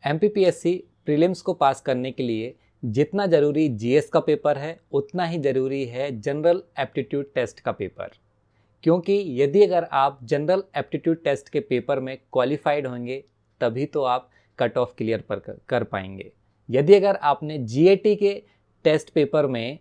MPPSC prelims को पास करने के लिए जितना ज़रूरी जीएस का पेपर है उतना ही ज़रूरी है जनरल एप्टीट्यूड टेस्ट का पेपर। क्योंकि यदि अगर आप जनरल एप्टीट्यूड टेस्ट के पेपर में क्वालिफाइड होंगे तभी तो आप कट ऑफ क्लियर कर पाएंगे। यदि अगर आपने जीएटी के टेस्ट पेपर में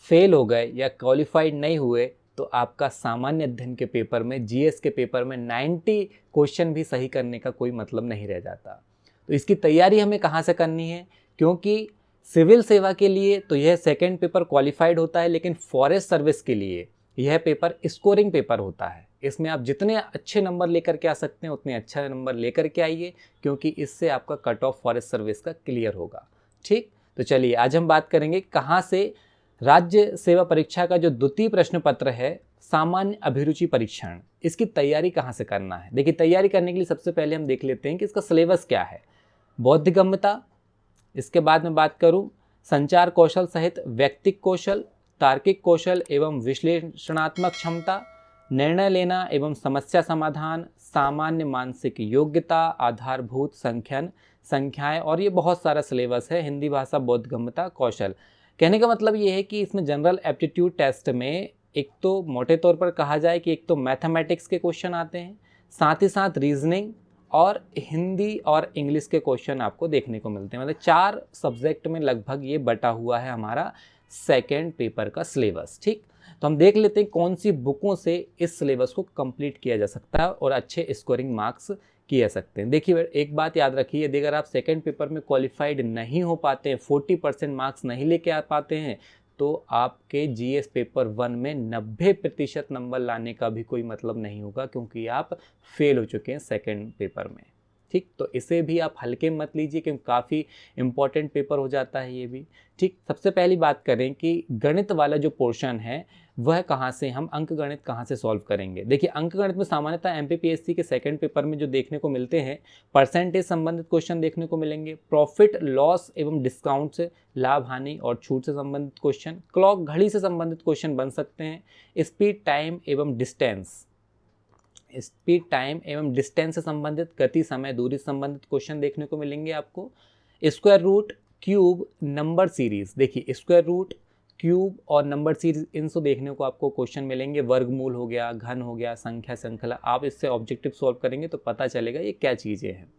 फेल हो गए या क्वालिफाइड नहीं हुए तो आपका सामान्य अध्ययन के पेपर में, जीएस के पेपर में 90 क्वेश्चन भी सही करने का कोई मतलब नहीं रह जाता। तो इसकी तैयारी हमें कहाँ से करनी है? क्योंकि सिविल सेवा के लिए तो यह सेकंड पेपर क्वालिफाइड होता है, लेकिन फॉरेस्ट सर्विस के लिए यह पेपर स्कोरिंग पेपर होता है। इसमें आप जितने अच्छे नंबर लेकर के आ सकते हैं उतने अच्छा नंबर लेकर के आइए, क्योंकि इससे आपका कट ऑफ फॉरेस्ट सर्विस का क्लियर होगा। ठीक, तो चलिए आज हम बात करेंगे कहाँ से राज्य सेवा परीक्षा का जो द्वितीय प्रश्न पत्र है सामान्य अभिरुचि परीक्षण, इसकी तैयारी कहाँ से करना है। देखिए, तैयारी करने के लिए सबसे पहले हम देख लेते हैं कि इसका सिलेबस क्या है। बौद्धिगम्यता, इसके बाद में बात करूं संचार कौशल सहित व्यक्तिक कौशल, तार्किक कौशल एवं विश्लेषणात्मक क्षमता, निर्णय लेना एवं समस्या समाधान, सामान्य मानसिक योग्यता, आधारभूत संख्याएं, और ये बहुत सारा सिलेबस है। हिंदी भाषा, बौद्धिगम्यता, कौशल। कहने का मतलब ये है कि इसमें जनरल एप्टीट्यूड टेस्ट में एक तो मोटे तौर पर कहा जाए कि एक तो मैथमेटिक्स के क्वेश्चन आते हैं, साथ ही साथ रीजनिंग और हिंदी और इंग्लिश के क्वेश्चन आपको देखने को मिलते हैं। मतलब 4 सब्जेक्ट में लगभग ये बटा हुआ है हमारा सेकेंड पेपर का सिलेबस। ठीक, तो हम देख लेते हैं कौन सी बुकों से इस सिलेबस को कंप्लीट किया जा सकता है और अच्छे स्कोरिंग मार्क्स किए जा सकते हैं। देखिए, एक बात याद रखिए, यदि अगर आप सेकेंड पेपर में क्वालिफाइड नहीं हो पाते हैं, 40% मार्क्स नहीं लेके आ पाते हैं, तो आपके जीएस पेपर 1 में 90% नंबर लाने का भी कोई मतलब नहीं होगा, क्योंकि आप फेल हो चुके हैं सेकेंड पेपर में। ठीक, तो इसे भी आप हल्के मत लीजिए, क्योंकि काफ़ी इंपॉर्टेंट पेपर हो जाता है ये भी। ठीक, सबसे पहली बात करें कि गणित वाला जो पोर्शन है वह कहाँ से, हम अंक गणित कहाँ से सॉल्व करेंगे। देखिए, अंक गणित में सामान्यतः एमपीपीएससी के सेकंड पेपर में जो देखने को मिलते हैं, परसेंटेज संबंधित क्वेश्चन देखने को मिलेंगे, प्रॉफिट लॉस एवं डिस्काउंट से, लाभ हानि और छूट से संबंधित क्वेश्चन, क्लॉक घड़ी से संबंधित क्वेश्चन बन सकते हैं, स्पीड टाइम एवं डिस्टेंस से संबंधित, गति समय दूरी से संबंधित क्वेश्चन देखने को मिलेंगे आपको। Square root, cube, number series, देखिए स्क्वायर रूट, क्यूब और नंबर सीरीज, इनसे देखने को आपको क्वेश्चन मिलेंगे। वर्गमूल हो गया, घन हो गया, संख्या श्रृंखला, आप इससे ऑब्जेक्टिव सॉल्व करेंगे तो पता चलेगा ये क्या चीज़ें हैं।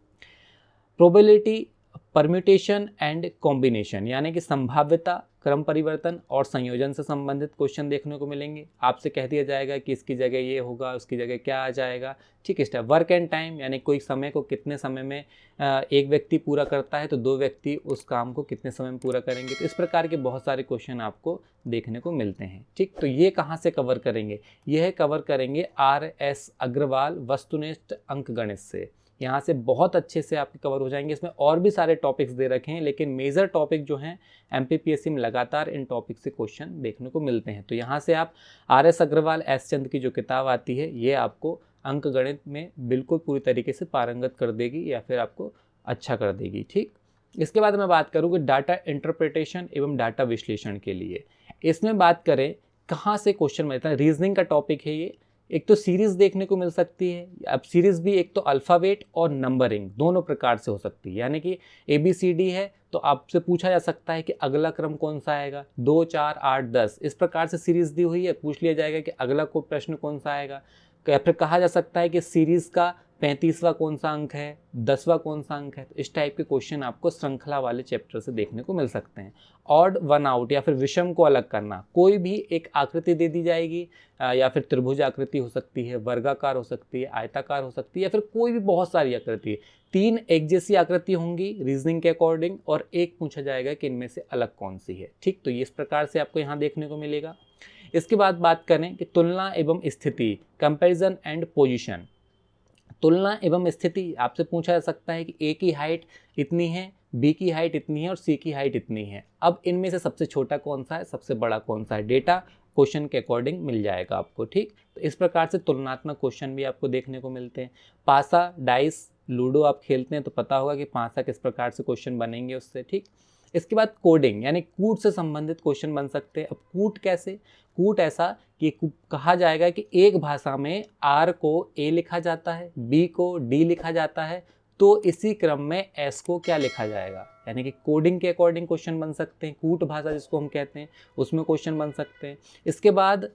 प्रोबेबिलिटी, परम्यूटेशन एंड कॉम्बिनेशन, यानी कि संभाव्यता, क्रम परिवर्तन और संयोजन से संबंधित क्वेश्चन देखने को मिलेंगे। आपसे कह दिया जाएगा कि इसकी जगह ये होगा, उसकी जगह क्या आ जाएगा। ठीक है। वर्क एंड टाइम, यानी कोई समय को कितने समय में एक व्यक्ति पूरा करता है तो 2 व्यक्ति उस काम को कितने समय में पूरा करेंगे। तो इस प्रकार के बहुत सारे क्वेश्चन आपको देखने को मिलते हैं। ठीक, तो ये कहाँ से कवर करेंगे? यह कवर करेंगे RS अग्रवाल वस्तुनिष्ठ अंकगणित से। यहाँ से बहुत अच्छे से आपके कवर हो जाएंगे। इसमें और भी सारे टॉपिक्स दे रखे हैं, लेकिन मेजर टॉपिक जो हैं एमपीपीएससी में लगातार इन टॉपिक से क्वेश्चन देखने को मिलते हैं। तो यहाँ से आप RS अग्रवाल एस चंद की जो किताब आती है, ये आपको अंक गणित में बिल्कुल पूरी तरीके से पारंगत कर देगी या फिर आपको अच्छा कर देगी। ठीक, इसके बाद मैं बात करूँ कि डाटा इंटरप्रिटेशन एवं डाटा विश्लेषण के लिए, इसमें बात करें कहाँ से क्वेश्चन मिलता है। रीजनिंग का टॉपिक है ये। एक तो सीरीज देखने को मिल सकती है। अब सीरीज भी एक तो अल्फ़ाबेट और नंबरिंग दोनों प्रकार से हो सकती है, यानी कि ABCD है तो आपसे पूछा जा सकता है कि अगला क्रम कौन सा आएगा, 2, 4, 8, 10, इस प्रकार से सीरीज दी हुई है, पूछ लिया जाएगा कि अगला को प्रश्न कौन सा आएगा। या फिर कहा जा सकता है कि सीरीज का 35वां कौन सा अंक है, 10वां कौन सा अंक है। तो इस टाइप के क्वेश्चन आपको श्रृंखला वाले चैप्टर से देखने को मिल सकते हैं। ऑड वन आउट, या फिर विषम को अलग करना, कोई भी एक आकृति दे दी जाएगी, या फिर त्रिभुज आकृति हो सकती है, वर्गाकार हो सकती है, आयताकार हो सकती है, या फिर कोई भी बहुत सारी आकृति, 3 एक जैसी आकृति होंगी रीजनिंग के अकॉर्डिंग, और एक पूछा जाएगा कि इनमें से अलग कौन सी है। ठीक, तो ये इस प्रकार से आपको यहाँ देखने को मिलेगा। इसके बाद बात करें कि तुलना एवं स्थिति, कंपैरिजन एंड पोजीशन। तुलना एवं स्थिति आपसे पूछा जा सकता है कि A की हाइट इतनी है, B की हाइट इतनी है और C की हाइट इतनी है। अब इनमें से सबसे छोटा कौन सा है, सबसे बड़ा कौन सा है, डेटा क्वेश्चन के अकॉर्डिंग मिल जाएगा आपको। ठीक, तो इस प्रकार से तुलनात्मक क्वेश्चन भी आपको देखने को मिलते हैं। पासा, डाइस, लूडो आप खेलते हैं तो पता होगा कि पासा किस प्रकार से क्वेश्चन बनेंगे उससे। ठीक, इसके बाद कोडिंग, यानी कूट से संबंधित क्वेश्चन बन सकते हैं। अब कूट कैसे? कूट ऐसा कि कहा जाएगा कि एक भाषा में R को A लिखा जाता है, B को D लिखा जाता है, तो इसी क्रम में एस को क्या लिखा जाएगा, यानी कि कोडिंग के अकॉर्डिंग क्वेश्चन बन सकते हैं, कूट भाषा जिसको हम कहते हैं उसमें क्वेश्चन बन सकते हैं। इसके बाद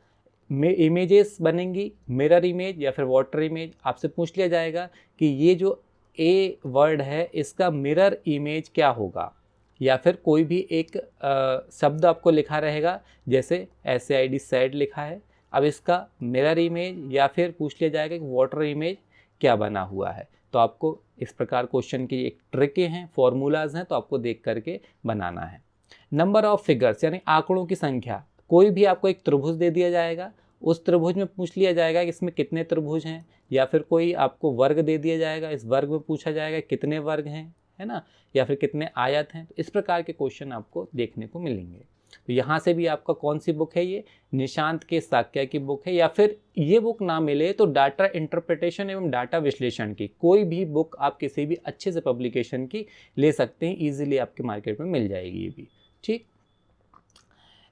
इमेजेस बनेंगी, मिरर इमेज या फिर वाटर इमेज। आपसे पूछ लिया जाएगा कि ये जो ए वर्ड है इसका मिरर इमेज क्या होगा, या फिर कोई भी एक शब्द आपको लिखा रहेगा, जैसे SAID सैड लिखा है, अब इसका मिरर इमेज या फिर पूछ लिया जाएगा कि वाटर इमेज क्या बना हुआ है। तो आपको इस प्रकार क्वेश्चन की एक ट्रिकें हैं, फॉर्मूलाज हैं, तो आपको देख करके बनाना है। नंबर ऑफ फिगर्स यानी आंकड़ों की संख्या। कोई भी आपको एक त्रिभुज दे दिया जाएगा, उस त्रिभुज में पूछ लिया जाएगा कि इसमें कितने त्रिभुज हैं, या फिर कोई आपको वर्ग दे दिया जाएगा, इस वर्ग में पूछा जाएगा कितने वर्ग हैं, है ना, या फिर कितने आयत हैं। तो इस प्रकार के क्वेश्चन आपको देखने को मिलेंगे। तो यहाँ से भी आपका कौन सी बुक है, ये निशांत के साक्या की बुक है, या फिर ये बुक ना मिले तो डाटा इंटरप्रिटेशन एवं डाटा विश्लेषण की कोई भी बुक आप किसी भी अच्छे से पब्लिकेशन की ले सकते हैं, ईजिली आपके मार्केट में मिल जाएगी ये भी। ठीक,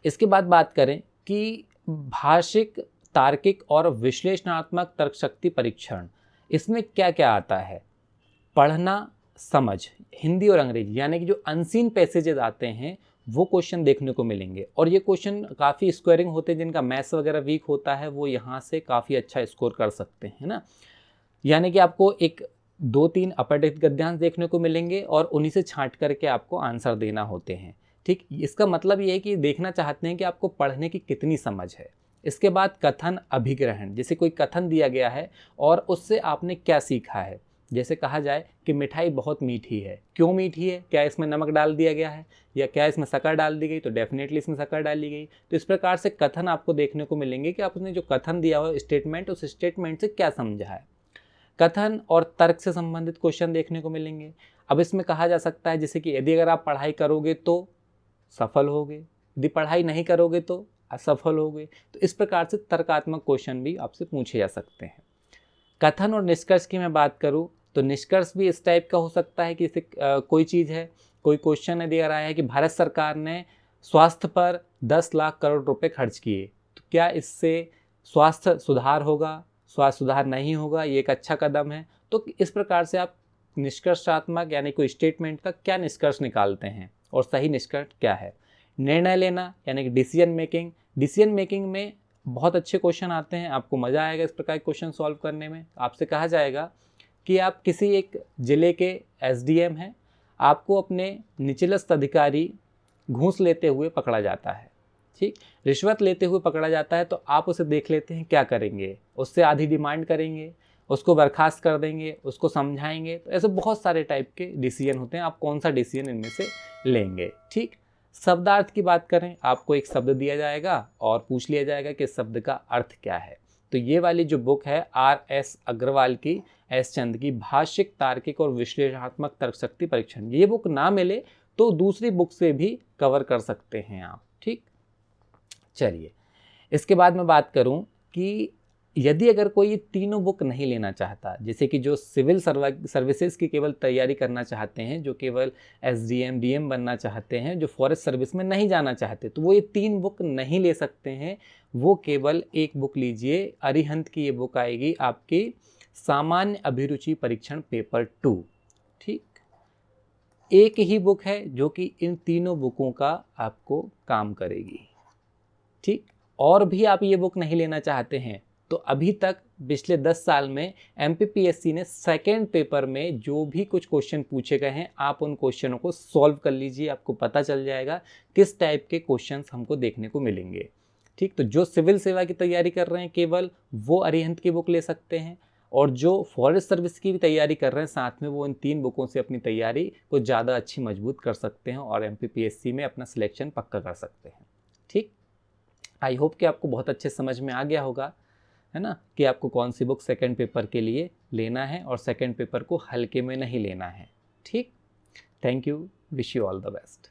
इसके बाद बात करें कि भाषिक, तार्किक और विश्लेषणात्मक तर्क शक्ति परीक्षण, इसमें क्या क्या आता है। पढ़ना, समझ, हिंदी और अंग्रेजी, यानी कि जो अनसीन पैसेजेस आते हैं वो क्वेश्चन देखने को मिलेंगे। और ये क्वेश्चन काफ़ी स्क्वायरिंग होते हैं, जिनका मैथ्स वगैरह वीक होता है वो यहाँ से काफ़ी अच्छा स्कोर कर सकते हैं, है ना। यानी कि आपको एक 2-3 अपठित गद्यांश देखने को मिलेंगे और उन्हीं से छांट करके आपको आंसर देना होते हैं। ठीक, इसका मतलब ये है कि देखना चाहते हैं कि आपको पढ़ने की कितनी समझ है। इसके बाद कथन अभिग्रहण, जैसे कोई कथन दिया गया है और उससे आपने क्या सीखा है। जैसे कहा जाए कि मिठाई बहुत मीठी है, क्यों मीठी है, क्या इसमें नमक डाल दिया गया है, या क्या इसमें शक्कर डाल दी गई, तो डेफिनेटली इसमें शक्कर डाली गई। तो इस प्रकार से कथन आपको देखने को मिलेंगे कि आपने जो कथन दिया हुआ स्टेटमेंट, उस स्टेटमेंट से क्या समझा है। कथन और तर्क से संबंधित क्वेश्चन देखने को मिलेंगे। अब इसमें कहा जा सकता है जैसे कि यदि अगर आप पढ़ाई करोगे तो सफल होगे, यदि पढ़ाई नहीं करोगे तो असफल होगे। तो इस प्रकार से तर्कात्मक क्वेश्चन भी आपसे पूछे जा सकते हैं। कथन और निष्कर्ष की मैं बात करूं तो निष्कर्ष भी इस टाइप का हो सकता है कि जैसे कोई चीज़ है, कोई क्वेश्चन है दिया रहा है कि भारत सरकार ने स्वास्थ्य पर 10 लाख करोड़ रुपए खर्च किए, तो क्या इससे स्वास्थ्य सुधार होगा, स्वास्थ्य सुधार नहीं होगा, ये एक अच्छा कदम है। तो इस प्रकार से आप निष्कर्षात्मक यानी कोई स्टेटमेंट का क्या निष्कर्ष निकालते हैं और सही निष्कर्ष क्या है। निर्णय लेना यानी कि डिसीजन मेकिंग, डिसीजन मेकिंग में बहुत अच्छे क्वेश्चन आते हैं, आपको मज़ा आएगा इस प्रकार के क्वेश्चन सॉल्व करने में। आपसे कहा जाएगा कि आप किसी एक ज़िले के SDM हैं, आपको अपने निचलस्त अधिकारी घूस लेते हुए पकड़ा जाता है, ठीक, रिश्वत लेते हुए पकड़ा जाता है, तो आप उसे देख लेते हैं क्या करेंगे, उससे आधी डिमांड करेंगे, उसको बर्खास्त कर देंगे, उसको समझाएंगे। तो ऐसे बहुत सारे टाइप के डिसीजन होते हैं, आप कौन सा डिसीजन इनमें से लेंगे। ठीक, शब्दार्थ की बात करें, आपको एक शब्द दिया जाएगा और पूछ लिया जाएगा कि इस शब्द का अर्थ क्या है। तो ये वाली जो बुक है RS अग्रवाल की, S चंद की भाषिक, तार्किक और विश्लेषणात्मक तर्क शक्ति परीक्षण, ये बुक ना मिले तो दूसरी बुक से भी कवर कर सकते हैं आप। ठीक, चलिए इसके बाद मैं बात करूं कि यदि अगर कोई ये तीनों बुक नहीं लेना चाहता, जैसे कि जो सिविल सर्विसेज की केवल तैयारी करना चाहते हैं, जो केवल SDM DM बनना चाहते हैं, जो फॉरेस्ट सर्विस में नहीं जाना चाहते, तो वो ये 3 बुक नहीं ले सकते हैं। वो केवल एक बुक लीजिए, अरिहंत की ये बुक आएगी आपकी सामान्य अभिरुचि परीक्षण पेपर 2। ठीक, एक ही बुक है जो कि इन तीनों बुकों का आपको काम करेगी। ठीक, और भी आप ये बुक नहीं लेना चाहते हैं तो अभी तक पिछले 10 साल में MPPSC ने सेकेंड पेपर में जो भी कुछ क्वेश्चन पूछे गए हैं, आप उन क्वेश्चनों को सॉल्व कर लीजिए, आपको पता चल जाएगा किस टाइप के क्वेश्चंस हमको देखने को मिलेंगे। ठीक, तो जो सिविल सेवा की तैयारी कर रहे हैं केवल वो अरिहंत की बुक ले सकते हैं, और जो फॉरेस्ट सर्विस की भी तैयारी कर रहे हैं साथ में, वो इन 3 बुकों से अपनी तैयारी को ज़्यादा अच्छी मजबूत कर सकते हैं और MPPSC में अपना सिलेक्शन पक्का कर सकते हैं। ठीक, आई होप कि आपको बहुत अच्छे समझ में आ गया होगा, है ना, कि आपको कौन सी बुक सेकंड पेपर के लिए लेना है और सेकंड पेपर को हल्के में नहीं लेना है। ठीक, thank you, wish you all the best.